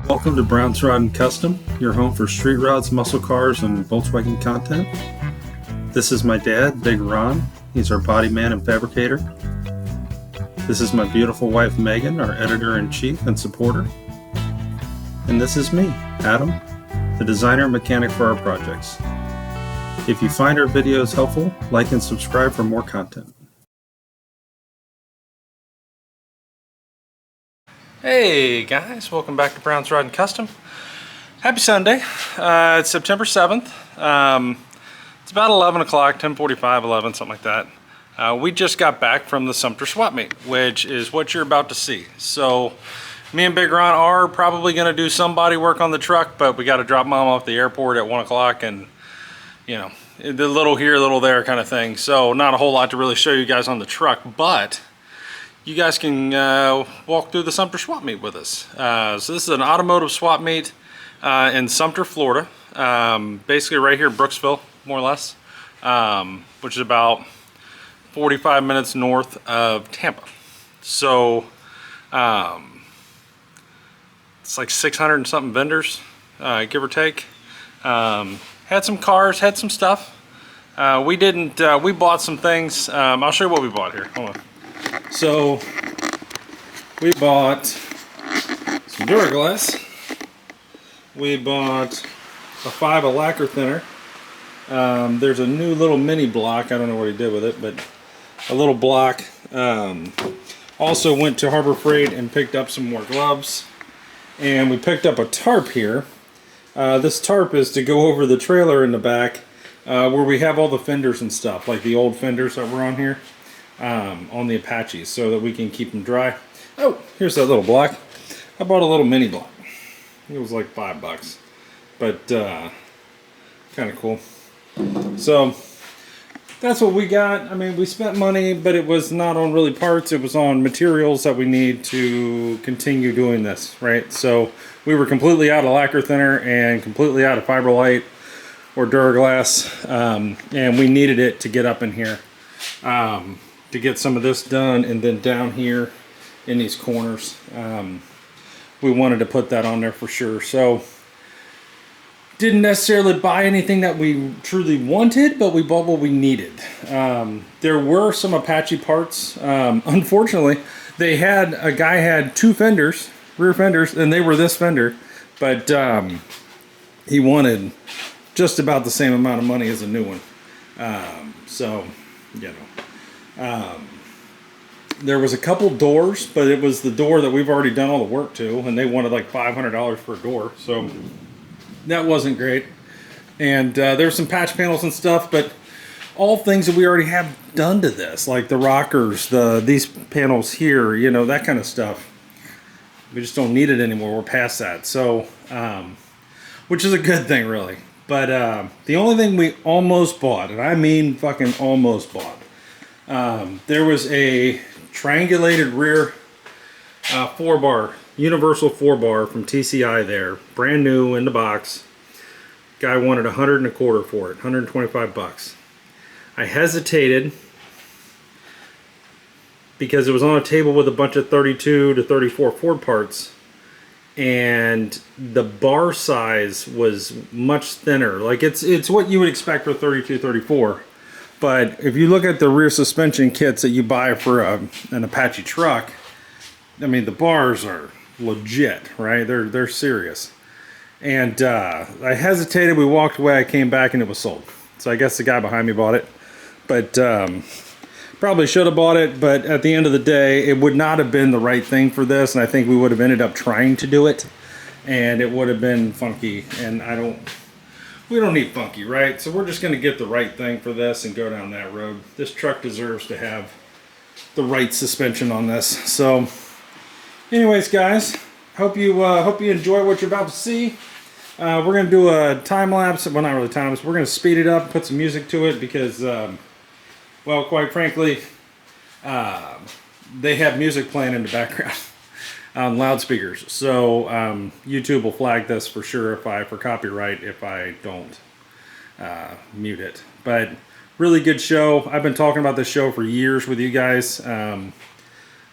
Welcome to Brown's Rod and Custom, your home for street rods, muscle cars, and Volkswagen content. This is my dad, Big Ron. He's our body man and fabricator. This is my beautiful wife, Megan, our editor-in-chief and supporter. And this is me, Adam, the designer and mechanic for our projects. If you find our videos helpful, like and subscribe for more content. Hey guys, welcome back to Brown's Rod and Custom. Happy Sunday. It's September 7th. It's about 11 o'clock, 10:45, 11, something like that. We just got back from the Sumter swap meet, which is what you're about to see. So me and Big Ron are probably going to do some body work on the truck, but we got to drop Mom off the airport at 1 o'clock and, you know, the little here, little there kind of thing. So not a whole lot to really show you guys on the truck, but you guys can walk through the Sumter swap meet with us. So this is an automotive swap meet in Sumter, Florida. Basically right here in Brooksville, more or less, which is about 45 minutes north of Tampa. So it's like 600 and something vendors, give or take. Had some cars, had some stuff. We bought some things. I'll show you what we bought here. Hold on. So we bought some Duraglass. We bought a 5 lacquer thinner. There's a new little mini block. I don't know what he did with it, but a little block. Also went to Harbor Freight and picked up some more gloves. And we picked up a tarp here. This tarp is to go over the trailer in the back where we have all the fenders and stuff, like the old fenders that were on here. On the Apaches, so that we can keep them dry. Oh, here's that little block. I bought a little mini block. It was like $5, but kind of cool. So that's what we got. I mean, we spent money, but it was not on really parts. It was on materials that we need to continue doing this, right? So we were completely out of lacquer thinner and completely out of Fiberlite or Duraglass, and we needed it to get up in here. To get some of this done, and then down here in these corners we wanted to put that on there for sure. So didn't necessarily buy anything that we truly wanted, but we bought what we needed. There were some Apache parts. Unfortunately, a guy had 2 fenders, rear fenders, and they were this fender, but he wanted just about the same amount of money as a new one. So you know, there was a couple doors, but it was the door that we've already done all the work to, and they wanted like $500 for a door, so that wasn't great. And there's some patch panels and stuff, but all things that we already have done to this, like the rockers, these panels here, you know, that kind of stuff. We just don't need it anymore. We're past that, so which is a good thing, really. But the only thing we almost bought, and I mean fucking almost bought, there was a triangulated rear 4-bar, universal 4-bar from TCI there, brand new in the box. Guy wanted $125 for it, $125. I hesitated because it was on a table with a bunch of 32 to 34 Ford parts, and the bar size was much thinner. Like it's what you would expect for 32, 34. But if you look at the rear suspension kits that you buy for an Apache truck, I mean, the bars are legit, right? They're serious. And I hesitated. We walked away. I came back and it was sold. So I guess the guy behind me bought it. But probably should have bought it. But at the end of the day, it would not have been the right thing for this. And I think we would have ended up trying to do it. And it would have been funky. And we don't need funky, right? So we're just going to get the right thing for this and go down that road. This truck deserves to have the right suspension on this. So anyways, guys, hope you enjoy what you're about to see. We're going to do a time lapse. Well, not really time lapse. We're going to speed it up, put some music to it because, well, quite frankly, they have music playing in the background on loudspeakers. So YouTube will flag this for sure for copyright if I don't mute it. But really good show. I've been talking about this show for years with you guys.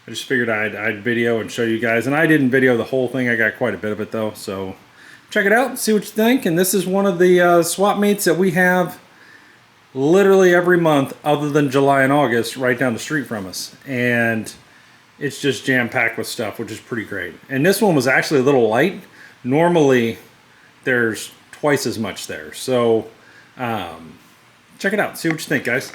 I just figured I'd video and show you guys. And I didn't video the whole thing. I got quite a bit of it though. So check it out, see what you think. And this is one of the swap meets that we have literally every month other than July and August right down the street from us. And it's just jam-packed with stuff, which is pretty great. And this one was actually a little light. Normally there's twice as much there. So check it out, see what you think, guys.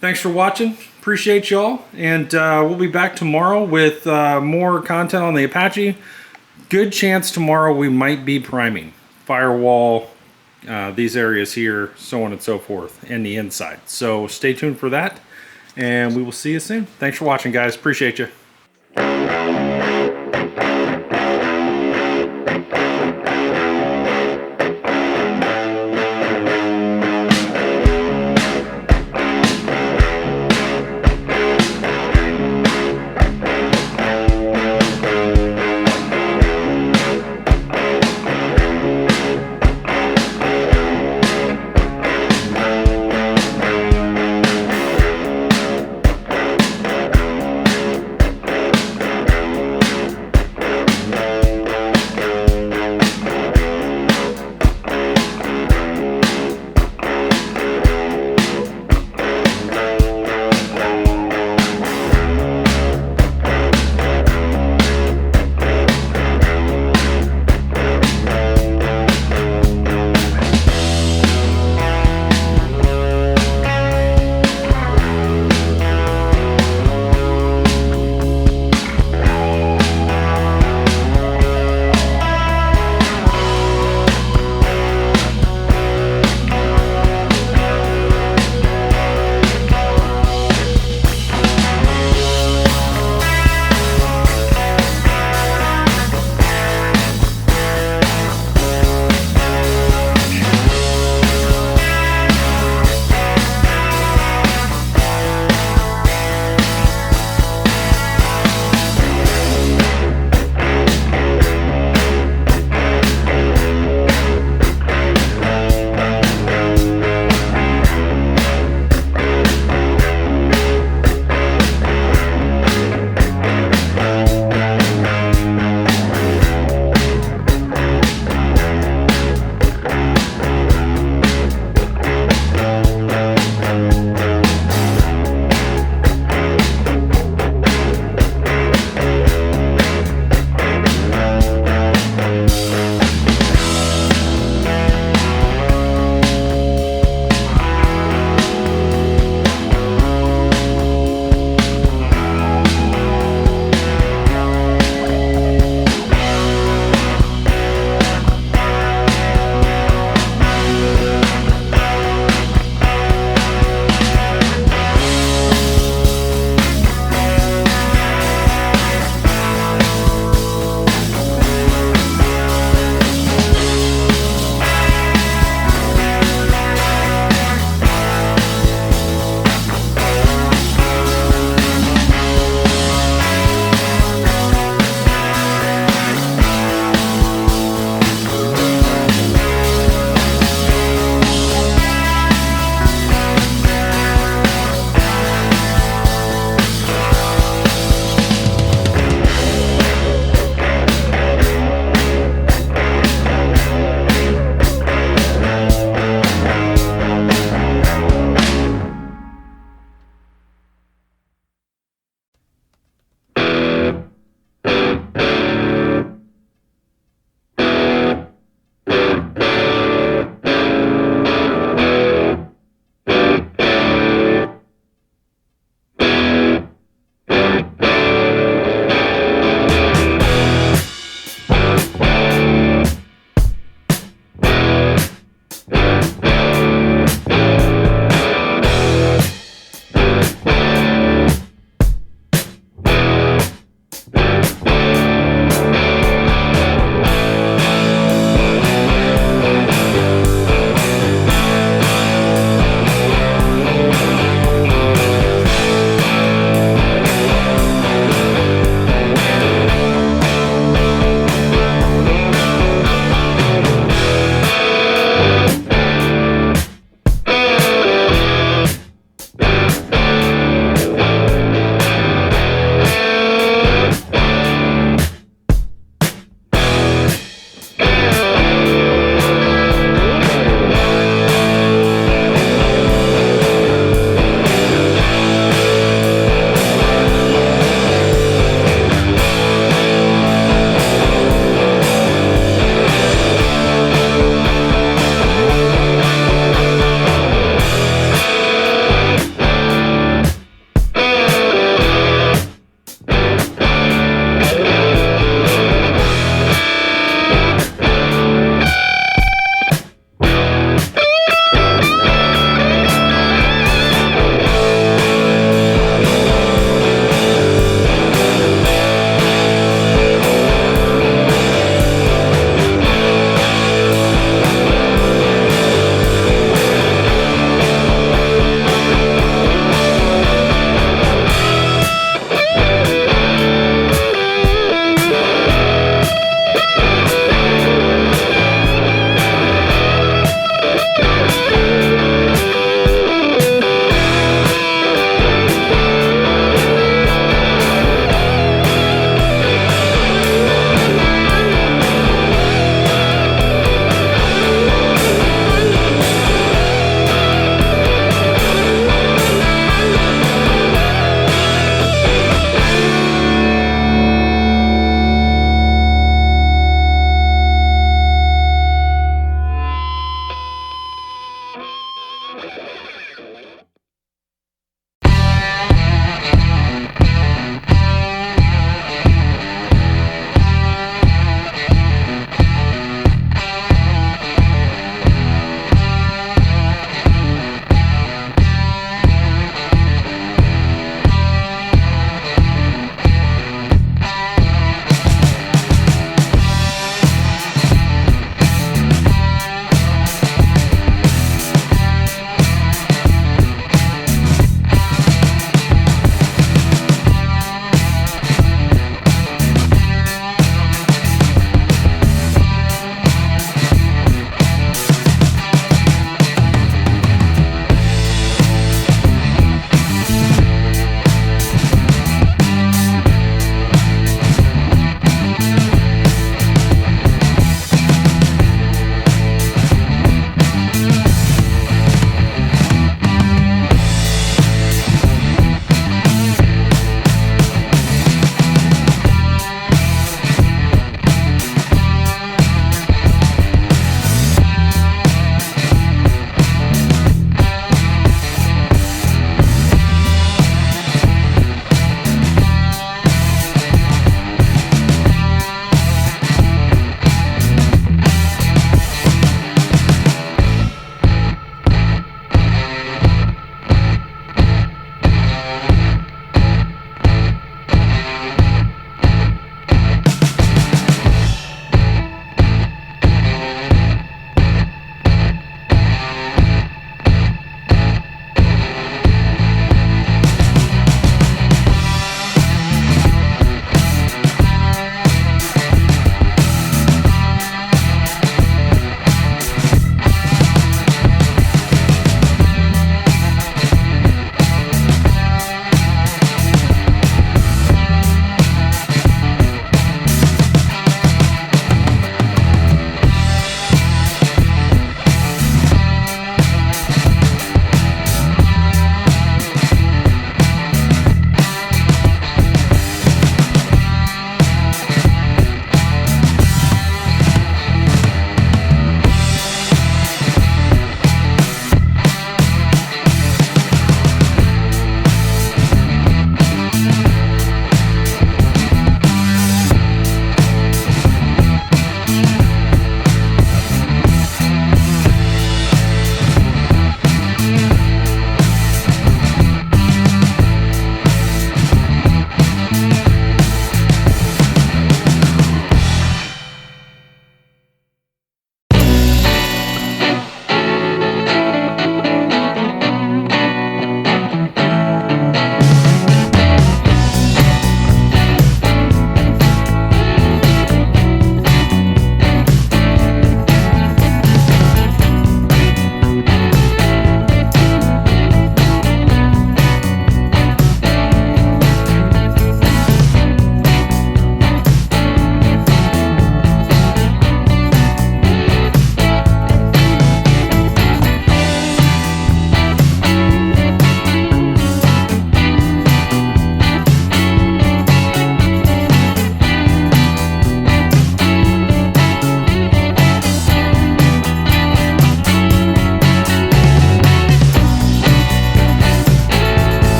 Thanks for watching, appreciate y'all, and we'll be back tomorrow with more content on the Apache. Good chance tomorrow we might be priming firewall, these areas here, so on and so forth, and the inside. So stay tuned for that, and we will see you soon. Thanks for watching, guys, appreciate you.